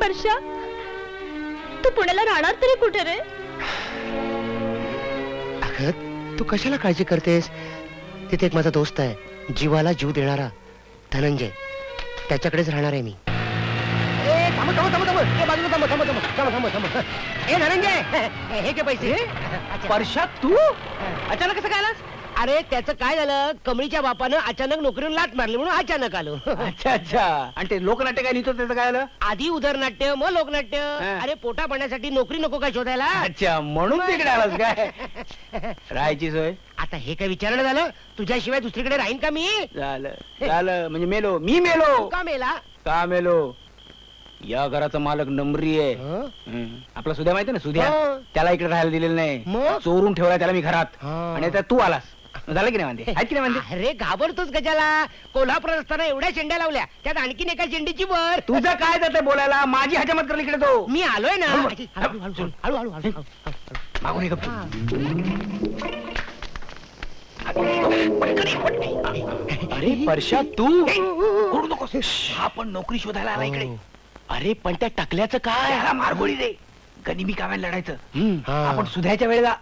वर्षा, तू पुण्याला राहणार तरी कुठे रे? अगं तू कशाला काळजी करतेस? तिथे एक माझा दोस्त आहे, जीवाला जीव देणारा धनंजय, त्याच्याकडेच राहणार आहे मी. धनंजय, हे के पैसे. वर्षा, तू अचानक कसं काय आलास? अरे त्याचं काय झालं, कमळीच्या बापानं अचानक नोकरीवर लाट मारली म्हणून अचानक आलो. अच्छा अच्छा. आणि ते लोकनाट्य काय लिहितो त्याचं काय आलं? आधी उदरनाट्य मग लोकनाट्य. अरे पोटा पाण्यासाठी नोकरी नको काय शोधायला? अच्छा, म्हणून तिकडे आलास काय? राहायची सोय? आता हे काय विचारणं झालं? तुझ्याशिवाय दुसरीकडे राहीन का मी? झालं म्हणजे मेलो. मी मेलो का मेला? का मेलो? या घराचा मालक नंबरी आहे. आपला सुद्या माहिती ना, सुद्या. त्याला इकडे राहायला दिलेलं नाही, चोरून ठेवलाय त्याला मी घरात. आणि आता तू आलास, झालं की नाही म्हणते? आहेत की नाही म्हणते? अरे घाबरतोस गजाला? कोल्हापुरात असताना एवढ्या शेंड्या लावल्या, त्यात आणखीन एका शेंडीची वर. तुझं काय जातं बोलायला? माझी हजामत कर इकडे. तो मी आलोय ना. हळूहळू मागून ये. अरे वर्षा, तू ओरडू नकोस. हा पण नोकरी शोधायला आला इकडे. अरे पण त्या टकल्याचं काय? याला मारगोळी दे. गनिमी कामाला लढायचं. आपण सुध्याच्या वेळेला.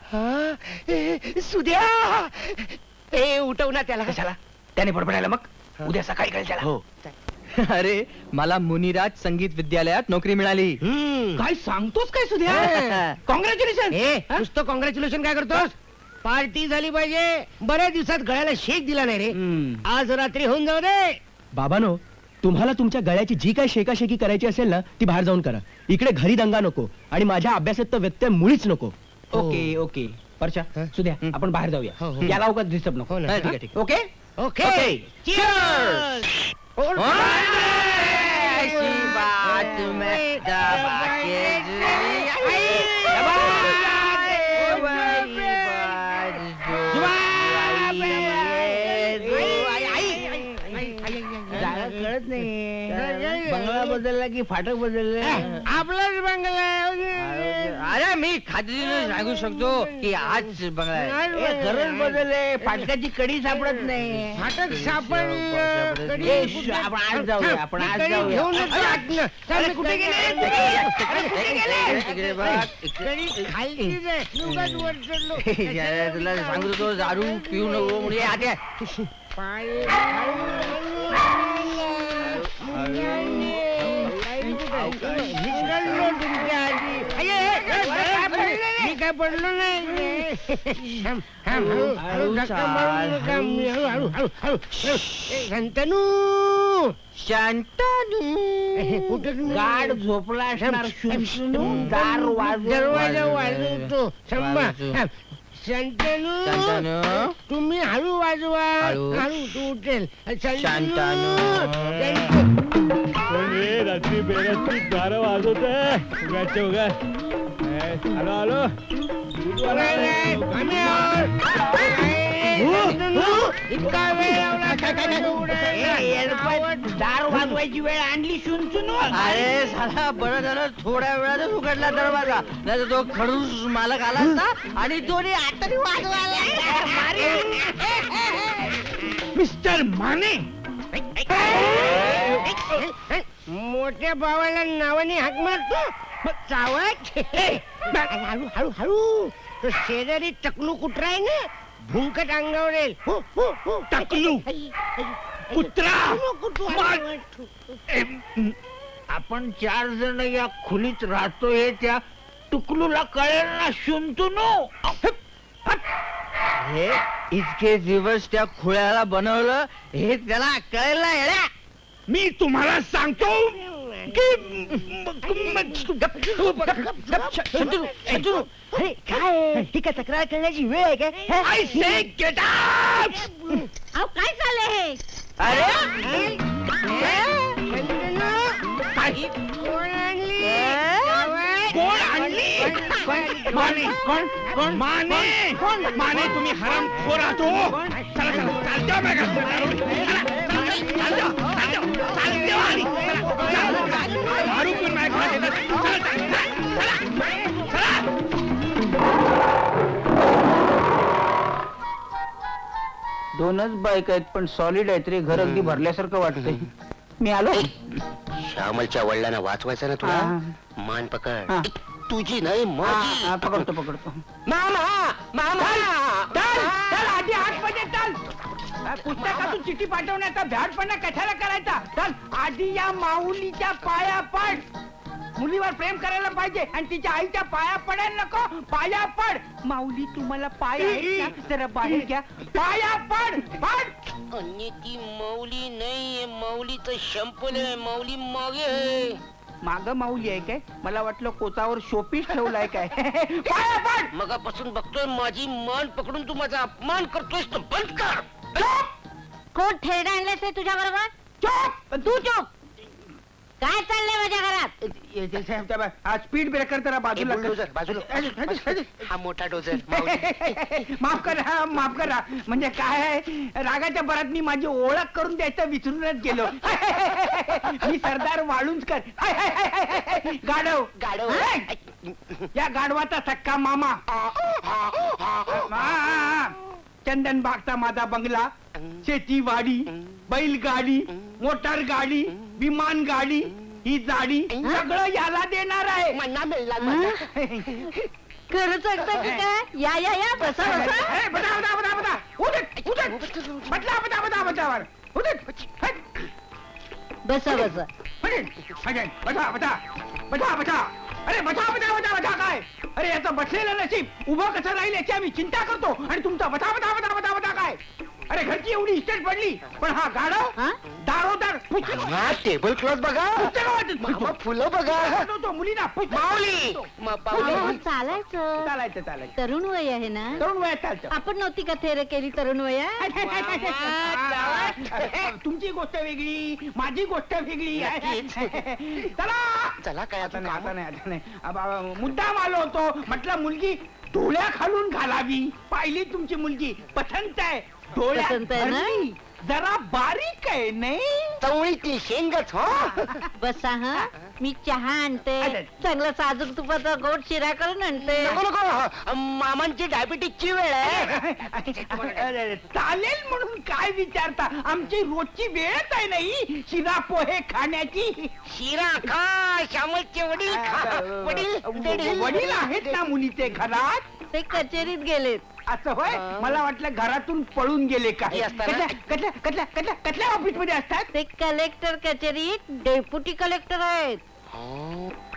सुद्या, ए उठव ना त्याला. कशाला? त्याने बडबडायला मग उद्या सकाळी कळेल त्याला. हो. अरे मला मुनिराज संगीत विद्यालयात नोकरी मिळाली. काय सांगतोस काय सुध्या? कॉंग्रॅच्युलेशन. नुसतं कॉंग्रॅच्युलेशन काय करतोस? पार्टी झाली पाहिजे. बऱ्याच दिवसात गळ्याला शेक दिला नाही रे. आज रात्री होऊन जाऊ दे. बाबानो, तुम्हाला तुमच्या गळ्याची जी काही शेकाशेकी करायची असेल ना, ती बाहेर जाऊन करा. इकडे घरी दंगा नको आणि माझ्या अभ्यासात तर व्यत्यय मुळीच नको. Okay okay. वर्षा, सुध्या, आपण बाहेर जाऊया. याला उगाच डिस्टर्ब नको. ठीक आहे, ठीक आहे. Okay okay. Cheers! कळत नाही. बंगला बदलला की फाटक बदललं? आपलाच बंगला. अरे मी खात्रीने सांगू शकतो की आज बंगला घरच बदलले, फाटकाची कडी सापडत नाही. फाटक सापडलं. आपण आज जाऊया. आपण आज जाऊया. कुठे गेले? तुला सांगतो दारू पिऊ नको म्हणजे आता मी काय पडलो नाही. शांतनू, शांतानू कुठे गाड झोपला असणार. दार दरवाजा वाजवतो. शांतनू, तुम्ही हळू वाजवा. हळू तू उठेल. शांतानू, रात्री बेरात्री दार वाजवत उगाच्या उगा. आलो आलो. इतका वेळ लावला. दार वाजवायची वेळ आणली. शुनशुनू. अरे साला बरं झालं थोड्या वेळातच उघडला दरवाजा, नाही तो खडूस मालक आला असता आणि दोन्ही आताही वाजवायला. मिस्टर माने, मोठ्या भावाला नावाने हाक मारतो. चावत हळू हळू हळू. तो शेजारी टकलू कुत्रा आहे ना, भुंकट अंगावर येईल. टकलू कुत्रा. आपण 4 जण या खोलीत राहतो हे त्या टुकलूला कळेल ना. शुनतुनू, हे इतके दिवस त्या खुळ्याला बनवलं हे त्याला कळेल ना. येड्या, मी तुम्हाला सांगतो की अरे काय ही काय तक्रार करण्याची वेळ आहे काय? I say get out! अहो काय चाललंय हे? अरे कोण आणली? कोण आणली? माने. कोण कोण? माने. माने, तुम्ही हराम खोर आहात. चला चला चालत्या बघा. दारू पण नाही खात. दोनच बाईक आहेत पण सॉलिड आहेत रे. घर अगदी भरल्यासारखं वाटतंय. मी आलो. श्यामलच्या वडिलांना वाचवायचं ना तुला, मान हा. पकड. तुझी नाही माझी. पकडतो मामा मामा चल आधी आतमध्ये चल. पुस्तकातून चिठी पाठवण्याचा भ्याडपणा कशाला करायचा. चल आधी या माऊलीच्या पाया पड. मुलीवर प्रेम करायला पाहिजे आणि तिच्या आईच्या पाया पडायला नको. पाया पड. माऊली तुम्हाला पाय आहेत ना? जरा बाहेर घ्या. पाया पड पड. आणि ती माऊली नाहीये, माऊलीचं शंपल आहे. माऊली मागे आहे. माग माऊली आहे काय? मला वाटलं कोचावर शोपीस ठेवलाय काय. पाया पड. मगापासून बघतोय माझी मान पकडून तू माझा अपमान करतोयस तर बंद कर. कोण ठेरडा आणलेस रे तुझ्या बरोबर? चोप. तू चोप. काय चाललंय माझ्या घरात? स्पीड ब्रेकर जरा बाजूला कर. बुलडोझर, बाजूला. हा मोठा डोझर माऊली. माफ करा म्हणजे काय आहे, रागाच्या भरात मी माझी ओळख करून द्यायचं विसरूनच गेलो. मी सरदार वाळुंजकर. गाढव गाढव. या गाढवाचा सक्का मामा. चंदन बागचा माझा बंगला, शेतीवाडी, बैलगाडी, मोटार गाडी, विमान गाडी, ही जाडी सगळं याला देणार आहे. मन्ना मिळला मला. खरं सांगता की काय? या या या बसा बसा. ए, बता बता बता बता. उदट उदट. बदला बता बता बतावर. उदट. बसा बसा. बता बता बता बता. अरे बता बता बता बता काय? अरे याचं बसलेलं नशीब उभं कसं राहील याची आम्ही चिंता करतो आणि तुमचा बता बता बता बता बता काय? अरे घरची एवढी इस्टेट पडली पण हा गाढव हा? दारोदार हा टेबल क्लॉथ बघा. मामा फुलं बघा. मुलीना माऊली अहो, चालायचं. चालायचं तरुण वय आहे ना? तरुण वयात चालतं. आपण नव्हती का थेर केली तरुण वयात? तुमची गोष्ट वेगळी, माझी गोष्ट वेगळी आहे. चला चला काय आता नाही, आता आता नाही, आता नाही. मुद्दाम आलो होतो. म्हटलं मुलगी डोळ्या खालून घालावी. पाहिली तुमची मुलगी पसंत आहे. डोळ्यात पसंत आहे ना? भरली. जरा बारीक आहे नाही. चवळीतली शेंगच हो. बसा हा. मी चहा आणते. चांगला साजूक तुपाचा गोड शिरा करून आणते. नको नको, मामांची डायबिटीजची वेळ आहे. अरे, चालेल म्हणून काय विचारता. आमची रोजची वेळच आहे नाही शिरा पोहे खाण्याची. शिरा खा, श्यामलचे वडील खा. वडील आहेत ना मुलीचे घरात. ते कचेरीत गेलेत. असं होय. मला वाटलं घरातून पळून गेले काय. हे असताना? कसल्या ऑफिस मध्ये असतात. ते कलेक्टर कचेरीत डेप्युटी कलेक्टर आहेत.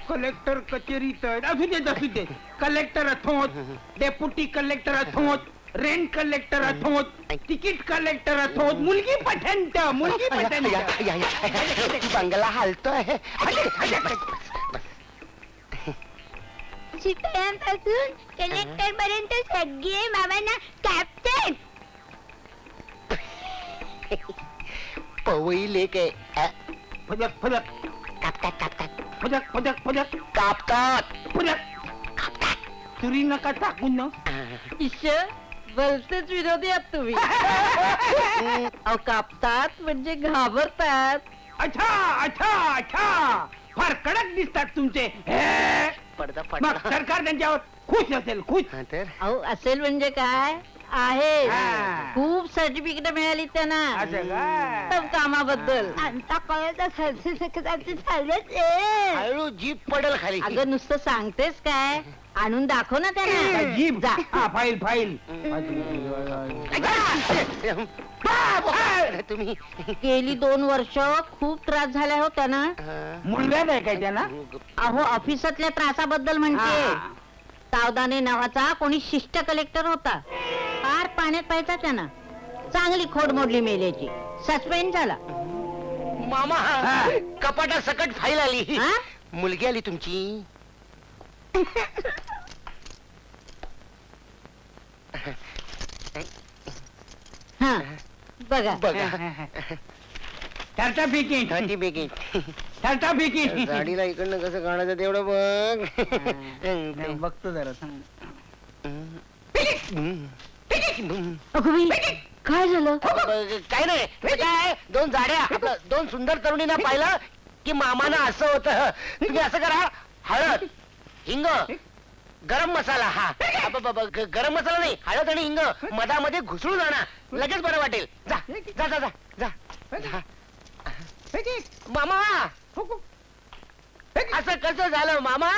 कलेक्टर कचेरीत असू दे. कलेक्टर अथोत, डेप्युटी कलेक्टर अथोत, रेंट कलेक्टर अथोत, तिकीट कलेक्टर अथोत. मुलगी पठंत. बंगला हालतोय. शिपायांपासून कलेक्टर पर्यंत सगळे मामांना कॅप्टन. पवई लेक आहे. फदक फदक फदक फदक फदक कापतात. फदक तुरी नका टाकून ना. ईश्वर भलतेच विरोधी आहात तुम्ही. अहो कापतात म्हणजे घाबरतात. अच्छा अच्छा अच्छा. फार कडक दिसतात तुमचे. पडदा मग पडदा. सरकार त्यांच्यावर खुश असेल. खुश. हा तर अहो असेल म्हणजे काय आहे. हा. खूप सर्टिफिकेट मिळाली त्यांना असं काय? उत्तम कामाबद्दल. आता हळू जीप पडेल खाली. अगं नुसतं सांगतेस काय? आणून दाखव ना त्यांना. जीप जा. हा फाईल फाईल. तुम्ही गेली 2 वर्ष खूप त्रास झाला हो त्यांना. मुलगा नाही काय त्यांना. अहो ऑफिसातल्या त्रासाबद्दल म्हणते. सावदाने नावाचा कोणी शिष्ट कलेक्टर होता. फार पाण्यात पाहायचा त्यांना. चांगली खोड मोडली मेल्याची. सस्पेंड झाला. मामा कपाटा सकट फाईल आली. हा? मुलगी आली तुमची. हा बघा. बघा सर्टिफिकेट सर्टिफिकेट. गाडीला इकडनं कसं काढायचं तेवढं बघ. बघतो जरा. अगं बाई, काय झालं? काय नाही ते काय 2 जाड्या आपलं 2 सुंदर तरुणींना पाहिलं की मामानं असं होतं. तुम्ही असं करा. हळद हिंग गरम मसाला. हा गरम मसाला नाही, हळद आणि हिंग मधामध्ये घुसळून आणा. लगेच बरं वाटेल. जा जा जा जा जा. मामा असं कसं झालं मामा?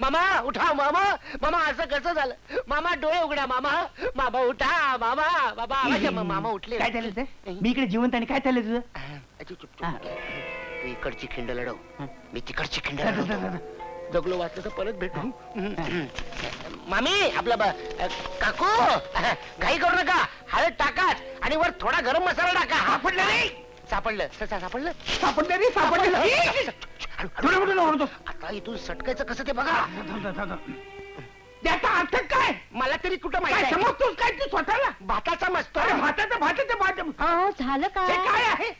मामा उठा मामा. मामा असं कसं झालं? मामा डोळे उघडा मामा. मामा उठा मामा. बाबा आवाज आहे. मामा उठले. काय झालं ते? मी इकडे जिवंत आणि काय चाललंय तुझं? अजी, चुप, चुप. तू इकडची खिंड लढव, मी तिकडची खिंड लढवतो. जगलो वाचलं तर परत भेटू. मामी आपला काकू घाई करू नका. हळद टाकाच आणि वर थोडा गरम मसाला टाका. सापडलं नाही? सापडलं. सापडलं. सापडलं रे, सापडलं. आता इथून सटकायचं कसं ते बघा. त्याचा अर्थ काय? मला तरी कुठं काय माहिती आहे? समजतोस काय तू स्वतःला? भाताचा मस्त. अरे भाताचं भाताचं भात अहो झालं हे काय? काय आहे?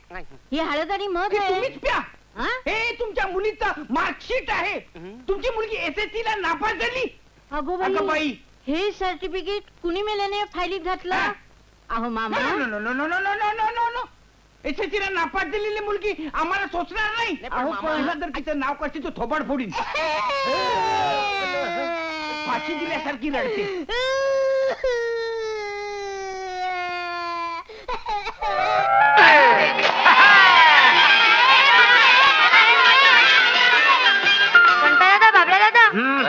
ही हळद आणि मध हे आहे. तुम्हीच प्या. हा? हे तुमच्या मुलीचं मार्कशीट आहे. तुमची मुलगी SSC ला नापास झाली. अगो अगं बाई, बाई. हे सर्टिफिकेट कुणी मेल्याने फायलीत घातलं? हा? अहो मामा, नो SSC ला नापास झालेली मुलगी आम्हाला सोचणार नाही. अहो, पण- तिला जर तिचं नाव कशी तो थोबाड फोडीन. फाशी दिल्यासारखी रडते. कंटाळा दादा, बाबड्या दादा.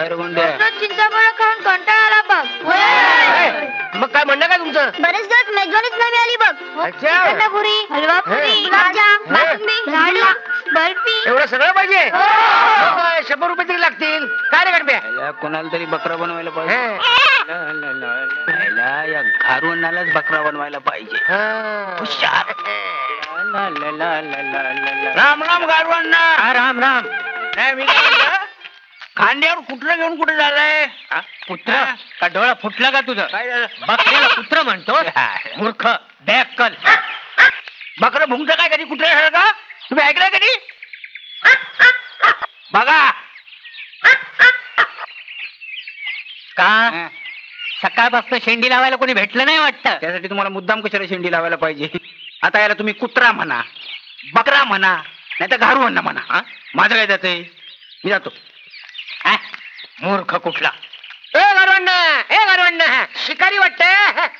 रोज चिंचाफळं खाऊन कंटाळा आला बघ. मग काय म्हणणं काय तुमचं? बरेच दिवस मेजवानीच नाही मिळाली बघ. अच्छा. पुरी, हलवा पुरी, गुलाबजाम, बासुंदी, लाडू, बर्फी. एवढं सगळं पाहिजे? मग काय, 100 रुपये तरी लागतील. काय रे गणप्या? कोणाला तरी बकरा बनवायला पाहिजे. हा. या घारवणालाच बकरा बनवायला पाहिजे. हुशार. राम राम गारवांना. राम राम. नाही, मी काय म्हणतो, खांद्यावर कुठलं घेऊन कुठे झालंय? पुत्र का डोळा फुटला का तुझं? काय झालं? बकऱ्याला पुत्र म्हणतो? मूर्ख बॅकल. बकरं भुंगचं काय कधी कुठे झालं का? तुम्ही ऐकलंय कधी? बघा का सकाळपासून शेंडी लावायला कोणी भेटलं नाही वाटतं. त्यासाठी तुम्हाला मुद्दाम कशाला शेंडी लावायला पाहिजे? आता याला तुम्ही कुत्रा म्हणा, बकरा म्हणा, नाही तर घारवण म्हणा. हा? माझं काय जातंय? मी जातो. हा? मूर्ख कुठला. ए गरवण शिकारी वाटत.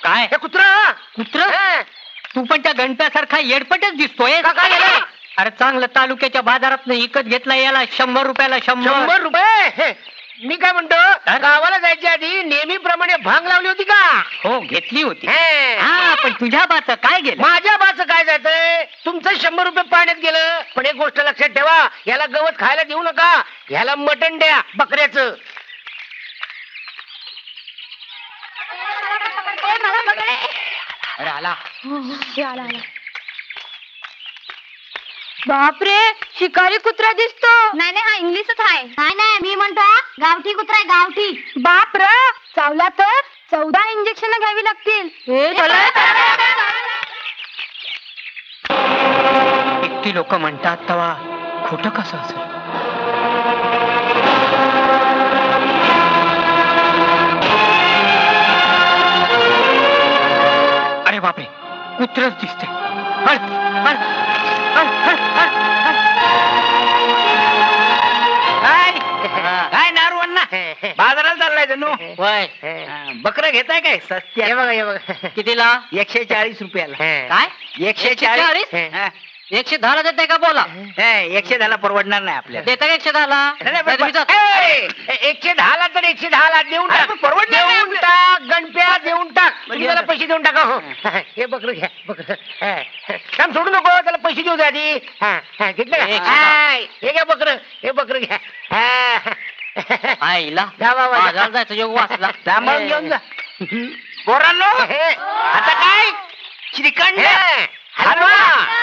काय? हे कुत्र तू पण त्या गणप्यासारखा येडपटच दिसतोय. काय झालं? अरे चांगलं तालुक्याच्या बाजारात विकत घेतला याला 100 रुपयाला. 100 रुपये? मी काय म्हणतो, गावाला जायच्या आधी नेहमीप्रमाणे भांग लावली होती का? हो घेतली होती. हा, पण तुझ्या बाच काय गेलं? माझ्या बाच काय जातंय? तुमचं 100 रुपये पाण्यात गेलं. पण एक गोष्ट लक्षात ठेवा, याला गवत खायला देऊ नका. याला मटण द्या बकऱ्याचं. अरे आला. बापरे, शिकारी कुत्रा दिसतो. नाही नाही, हा इंग्लिशच आहे. नाही नाही, मी म्हणतो गावठी कुत्रा आहे, गावठी. बाप रे, चावला तर 14 इंजेक्शन घ्यावी लागतील. इतकी लोक म्हणतात तवा खोटं कसं असेल? अरे बापरे, कुत्रच दिसते. काय नारवण ना? बाजाराला चाललाय जणू. बकरं घेताय काय? सस्त्या. हे बघा हे बघा. कितीला? 140 रुपयाला. काय? 140? 110 देताय का? बोला. 110 परवडणार नाही आपल्याला. देता 110? 110 तर 110 देऊन टाक. परवडणार नाही देऊन आपल्याला. टाक गणप्या, देऊन टाक. तुम्ही त्याला पैसे देऊन टाका. हो. हे बकरं घ्या, बकरं. काम सोडू नको, त्याला पैसे देऊ द्या आधी. घेतलं का? हे घ्या बकरं, हे बकरं घ्या. आईला जा बाबा, जा. बाजारात जायचं योग वाचला. सांभाळून घेऊन जा. पोरांनो, आता काय? श्रीखंड हलवा.